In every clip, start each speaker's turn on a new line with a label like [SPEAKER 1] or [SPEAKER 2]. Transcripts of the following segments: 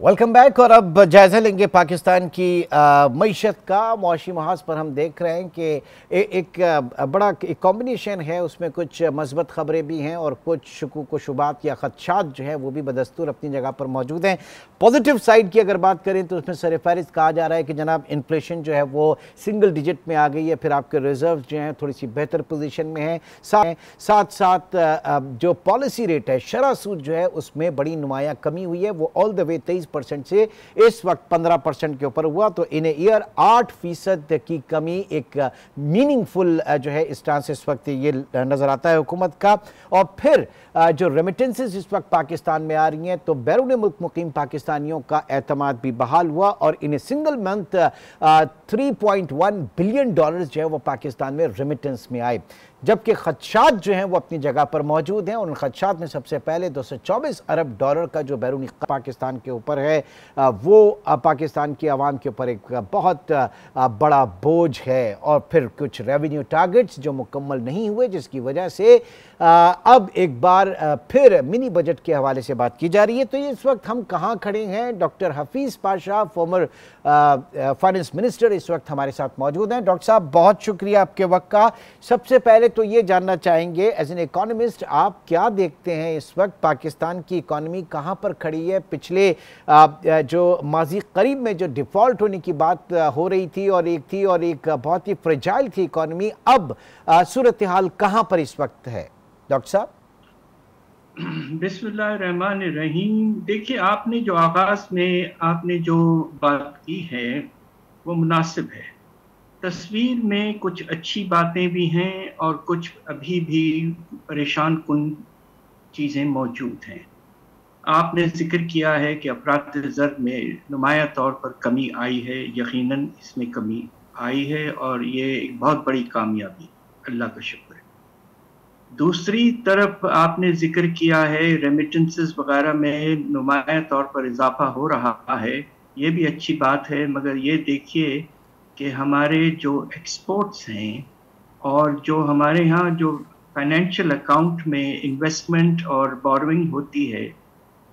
[SPEAKER 1] Welcome back. और अब जायज़ा लेंगे पाकिस्तान की मईशत का। मौशी महाज पर हम देख रहे हैं कि एक बड़ा एक कॉम्बिनेशन है, उसमें कुछ मस्बत ख़बरें भी हैं और कुछ शुकूक व शुबात या ख़दशात जो हैं वो भी बदस्तूर अपनी जगह पर मौजूद हैं। पॉजिटिव साइड की अगर बात करें तो उसमें सरफ़हरिस्त कहा जा रहा है कि जनाब इन्फ्लेशन जो है वो सिंगल डिजिट में आ गई है, फिर आपके रिज़र्व जो हैं थोड़ी सी बेहतर पोजीशन में है। साथ साथ जो पॉलिसी रेट है, शरह सूद जो है उसमें बड़ी नुमाया कमी हुई है, वो ऑल द वे 23% से इस वक्त 15% के ऊपर हुआ। तो इन ईयर 8% की कमी एक मीनिंगफुल जो है इस तरह से इस वक्त ये नजर आता है हुकूमत का। और फिर जो रेमिटेंसेस इस वक्त पाकिस्तान में आ रही हैं तो बैरून मुल्क मुकीम पाकिस्तानियों का एतमाद भी बहाल हुआ और in single month 3.1 billion dollars जो है वो पाकिस्तान में रेमिटेंस में आए। जबकि खदशात जो हैं वो अपनी जगह पर मौजूद हैं और उन खदशात में सबसे पहले 224 अरब डॉलर का जो बैरूनी पाकिस्तान के ऊपर है वो पाकिस्तान की आवाम के ऊपर एक बहुत बड़ा बोझ है। और फिर कुछ रेवेन्यू टारगेट्स जो मुकम्मल नहीं हुए, जिसकी वजह से अब एक बार फिर मिनी बजट के हवाले से बात की जा रही है। तो इस वक्त हम कहाँ खड़े हैं? Doctor Hafeez Pasha, former finance minister, इस वक्त हमारे साथ मौजूद हैं। डॉक्टर साहब, बहुत शुक्रिया आपके वक्त का। सबसे पहले तो ये जानना चाहेंगे, एज एन इकोनॉमिस्ट आप क्या देखते हैं इस वक्त पाकिस्तान की इकोनॉमी कहाँ पर खड़ी है? पिछले जो माजी करीब में जो डिफ़ॉल्ट होने की बात हो रही थी और एक बहुत ही फ्रेजाइल थी इकोनॉमी, अब सूरत हाल कहाँ पर इस वक्त है डॉक्टर साहब?
[SPEAKER 2] बिस्मिल्लाहिर्रहमानिर्रहीम। देखिए, आपने जो आगाज में आपने जो बात की है वो मुनासिब है। तस्वीर में कुछ अच्छी बातें भी हैं और कुछ अभी भी परेशान कुन चीज़ें मौजूद हैं। आपने जिक्र किया है कि अफराद ज़र में नुमाया तौर पर कमी आई है, यकीनन इसमें कमी आई है और ये एक बहुत बड़ी कामयाबी, अल्लाह का शुक्र है। दूसरी तरफ आपने जिक्र किया है रेमिटेंसेस वगैरह में नुमाया तौर पर इजाफा हो रहा है, ये भी अच्छी बात है। मगर ये देखिए कि हमारे जो एक्सपोर्ट्स हैं और जो हमारे यहाँ जो फाइनेंशियल अकाउंट में इन्वेस्टमेंट और बोरोइंग होती है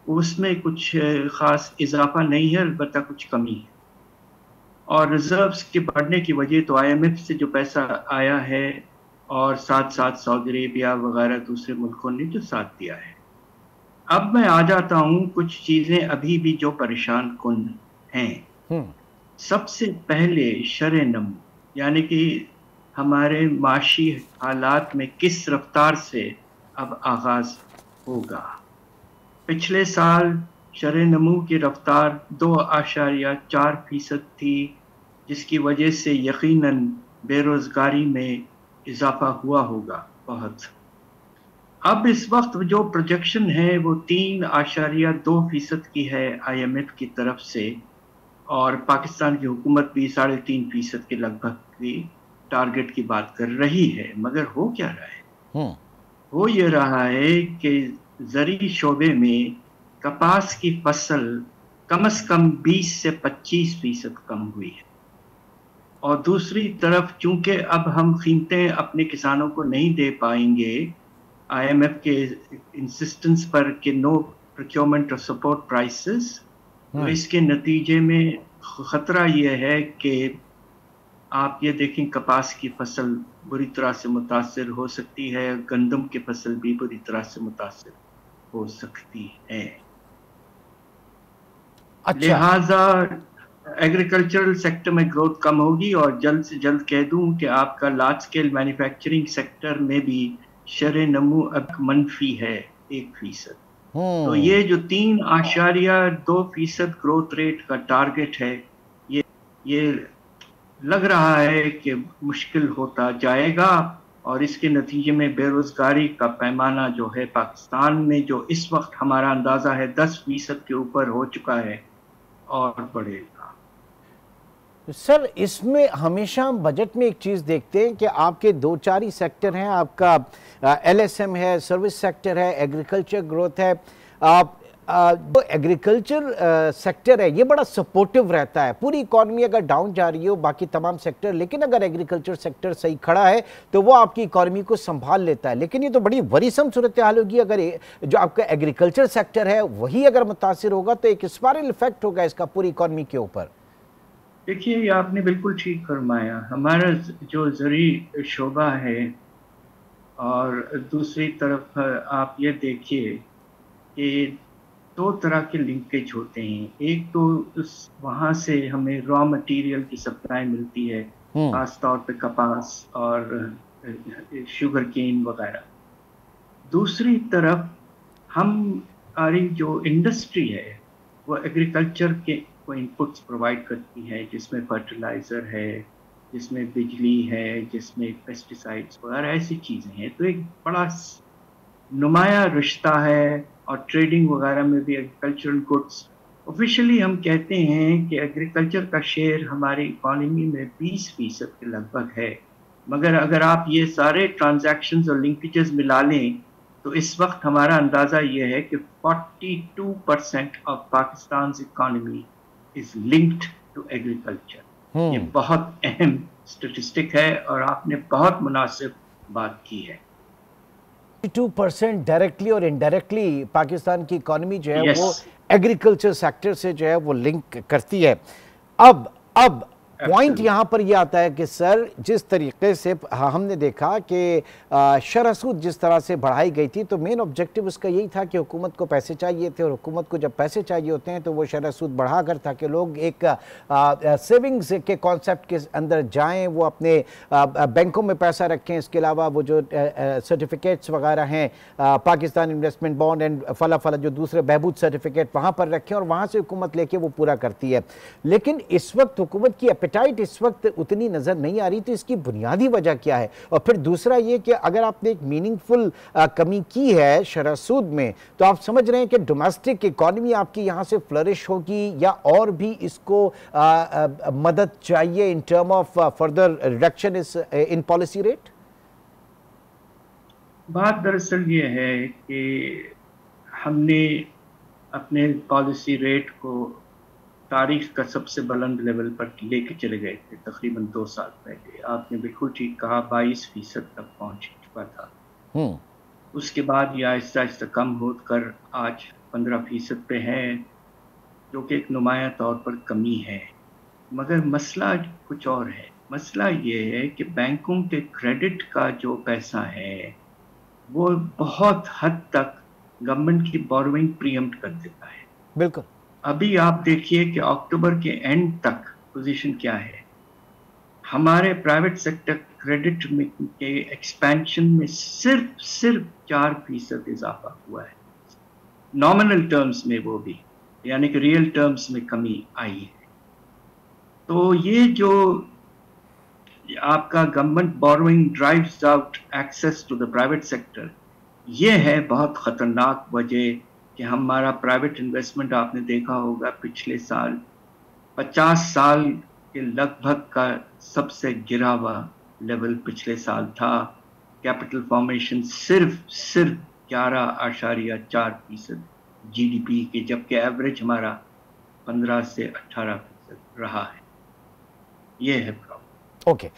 [SPEAKER 2] उसमें कुछ ख़ास इजाफा नहीं है, अलबत्ता कुछ कमी है। और रिजर्व्स के बढ़ने की वजह तो IMF से जो पैसा आया है और साथ साथ सऊदी अरेबिया वगैरह दूसरे मुल्कों ने जो साथ दिया है। अब मैं आ जाता हूँ कुछ चीज़ें अभी भी जो परेशान कुन हैं। सबसे पहले शरह नमू, यानी कि हमारे माशी हालात में किस रफ्तार से अब आगाज़ होगा। पिछले साल शरह नमू की रफ्तार 2.4% थी, जिसकी वजह से यकीनन बेरोज़गारी में इजाफा हुआ होगा बहुत। अब इस वक्त जो प्रोजेक्शन है वो 3.2% की है IMF की तरफ से, और पाकिस्तान की हुकूमत भी 3.5% के लगभग की टारगेट की बात कर रही है। मगर हो क्या रहा है? हो ये रहा है कि ज़री शोबे में कपास की फसल कम से कम 20 से 25% कम हुई है। और दूसरी तरफ चूंकि अब हम कीमतें अपने किसानों को नहीं दे पाएंगे IMF के इंसिस्टेंस पर कि no procurement of support prices, तो इसके नतीजे में ख़तरा ये है कि आप ये देखें कपास की फसल बुरी तरह से मुतासिर हो सकती है, गंदम की फसल भी बुरी तरह से मुतासिर हो सकती है। अच्छा। लिहाजा एग्रीकल्चरल सेक्टर में ग्रोथ कम होगी और जल्द से जल्द कह दूं कि आपका लार्ज स्केल मैन्युफैक्चरिंग सेक्टर में भी शरह नमू अब मनफी है 1%। तो ये जो 3.2% ग्रोथ रेट का टारगेट है ये लग रहा है कि मुश्किल होता जाएगा। और इसके नतीजे में बेरोज़गारी का पैमाना जो है पाकिस्तान में, जो इस वक्त हमारा अंदाज़ा है 10% के ऊपर हो चुका है और बढ़ेगा।
[SPEAKER 1] सर, इसमें हमेशा हम बजट में एक चीज़ देखते हैं कि आपके 2-4 ही सेक्टर हैं, आपका LSM है, सर्विस सेक्टर है, एग्रीकल्चर ग्रोथ है। جو ایگریکلچر سیکٹر ہے یہ بڑا سپورٹیو رہتا ہے. پوری اکانومی اگر ڈاؤن جا رہی ہو باقی تمام سیکٹر, لیکن اگر ایگریکلچر سیکٹر صحیح کھڑا ہے تو وہ آپ کی اکانومی کو سنبھال لیتا ہے. لیکن یہ تو بڑی ورثم صورتحال ہوگی اگر جو آپ کا ایگریکلچر سیکٹر ہے وہی اگر متاثر ہوگا تو ایک اسپائرل ایفیکٹ ہوگا اس کا پوری اکانومی کے اوپر.
[SPEAKER 2] دیکھیے یہ آپ نے بالکل ٹھیک فرمایا. ہمارا جو زرعی شعبہ ہے اور دوسری طرف آپ یہ دیکھیے کہ دو طرح کے لنکیج ہوتے ہیں. ایک تو وہاں سے ہمیں را مٹیریل کی سپلائی ملتی ہے, خاص طور پہ کپاس اور شوگر کین وغیرہ. دوسری طرف ہماری جو انڈسٹری ہے وہ ایگریکلچر کے کو انپٹس پرووائڈ کرتی ہے, جس میں فرٹیلائزر ہے, جس میں بجلی ہے, جس میں پیسٹیسائڈس وغیرہ ایسی چیزیں ہیں. تو ایک بڑا نمایاں رشتہ ہے, اور ٹریڈنگ وغیرہ میں بھی ایگریکلچرل گڈس. آفیشلی ہم کہتے ہیں کہ ایگریکلچر کا شیئر ہماری اکانومی میں 20% کے لگ بھگ ہے, مگر اگر آپ یہ سارے ٹرانزیکشنز اور لنکیجز ملا لیں تو اس وقت ہمارا اندازہ یہ ہے کہ 42% of پاکستان's economy is linked to agriculture. یہ بہت اہم اسٹیٹسٹک ہے اور آپ نے بہت مناسب بات کی ہے.
[SPEAKER 1] 2% ڈائریکٹلی اور انڈائریکٹلی پاکستان کی اکانومی جو ہے وہ ایگریکلچر سیکٹر سے جو ہے وہ لنک کرتی ہے. اب پوائنٹ یہاں پر یہ آتا ہے کہ سر جس طریقے سے ہم نے دیکھا کہ شرح سود جس طرح سے بڑھائی گئی تھی تو مین آبجیکٹیو اس کا یہی تھا کہ حکومت کو پیسے چاہیے تھے, اور حکومت کو جب پیسے چاہیے ہوتے ہیں تو وہ شرح سود بڑھا کر تاکہ لوگ ایک سیونگز کے کانسیپٹ کے اندر جائیں, وہ اپنے بینکوں میں پیسہ رکھیں. اس کے علاوہ وہ جو سرٹیفکیٹس وغیرہ ہیں پاکستان انویسٹمنٹ بانڈ اینڈ فلا جو دوسرے بہبود سرٹیفکیٹ وہاں پر رکھیں اور وہاں سے حکومت لے کے وہ پورا کرتی ہے. لیکن اس وقت حکومت کی ایپیٹائٹ اس وقت اتنی نظر نہیں آ رہی, تو اس کی بنیادی وجہ کیا ہے؟ اور پھر دوسرا یہ کہ اگر آپ نے ایک میننگ فل کمی کی ہے شرح سود میں تو آپ سمجھ رہے ہیں کہ ڈومیسٹک اکانومی آپ کی یہاں سے فلرش ہوگی, یا اور بھی اس کو مدد چاہیے in term of further reduction in policy rate?
[SPEAKER 2] بات دراصل یہ ہے کہ ہم نے اپنے پالیسی ریٹ کو تاریخ کا سب سے بلند لیول پر لے کے چلے گئے تھے تقریباً 2 سال پہلے. آپ نے بالکل ٹھیک کہا, 22% تک پہنچ چکا تھا. اس کے بعد یہ آہستہ آہستہ کم ہو کر آج 15% پہ ہے, جو کہ ایک نمایاں طور پر کمی ہے. مگر مسئلہ کچھ اور ہے. مسئلہ یہ ہے کہ بینکوں کے کریڈٹ کا جو پیسہ ہے وہ بہت حد تک گورنمنٹ کی بوروئنگ پری ایمپٹ کر دیتا ہے.
[SPEAKER 1] بالکل.
[SPEAKER 2] ابھی آپ دیکھیے کہ اکتوبر کے اینڈ تک پوزیشن کیا ہے. ہمارے پرائیویٹ سیکٹر کریڈٹ کے ایکسپینشن میں صرف 4% اضافہ ہوا ہے, نامنل ٹرمز میں وہ بھی, یعنی کہ ریئل ٹرمز میں کمی آئی ہے. تو یہ جو آپ کا government borrowing drives out access to the private sector, یہ ہے بہت خطرناک وجہ کہ ہمارا پرائیویٹ انویسٹمنٹ آپ نے دیکھا ہوگا پچھلے سال 50 سال کے لگ بھگ کا سب سے گرا ہوا لیول پچھلے سال تھا. کیپٹل فارمیشن صرف 11.4% جی ڈی پی کے, جبکہ ایوریج ہمارا 15 سے 18% رہا ہے. یہ ہے پرابلم.
[SPEAKER 1] اوکے.